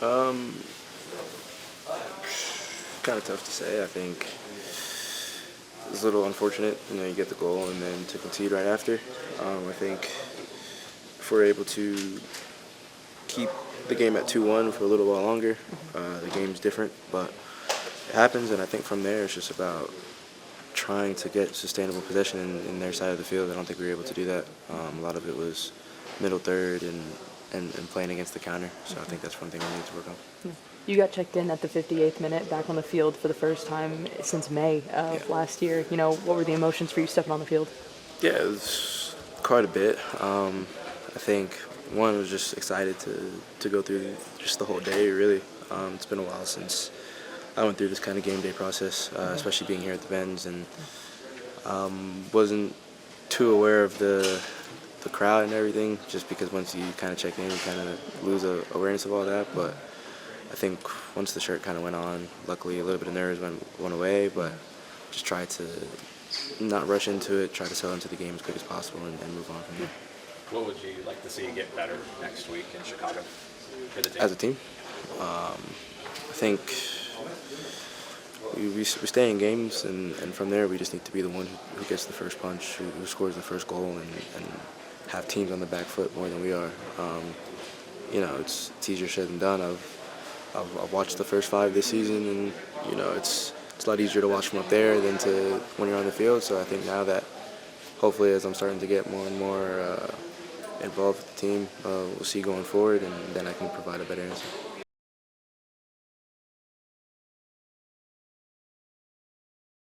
Um, Kind of tough to say. I think it's a little unfortunate. You get the goal and then to concede right after. I think if we're able to keep the game at 2-1 for a little while longer, the game's different. But it happens, and I think from there it's just about trying to get sustainable possession in their side of the field. I don't think we were able to do that. A lot of it was middle third and playing against the counter. So I think that's one thing we need to work on. You got checked in at the 58th minute, back on the field for the first time since May of last year. What were the emotions for you stepping on the field? Yeah, it was quite a bit. I think one was just excited to go through just the whole day. Really, it's been a while since I went through this kind of game day process, especially being here at the Benz, and wasn't too aware of the crowd and everything. Just because once you kind of check in, you kind of lose awareness of all that. But I think once the shirt kind of went on, luckily a little bit of nerves went away. But just try to not rush into it, try to settle into the game as quick as possible, and move on from there. What would you like to see get better next week in Chicago for the team? As a team, I think we stay in games, and from there we just need to be the one who gets the first punch, who scores the first goal, and have teams on the back foot more than we are. It's easier said than done. I've watched the first 5 this season, and it's a lot easier to watch from up there than to when you're on the field. So I think now that hopefully as I'm starting to get more and more involved with the team, we'll see going forward, and then I can provide a better answer.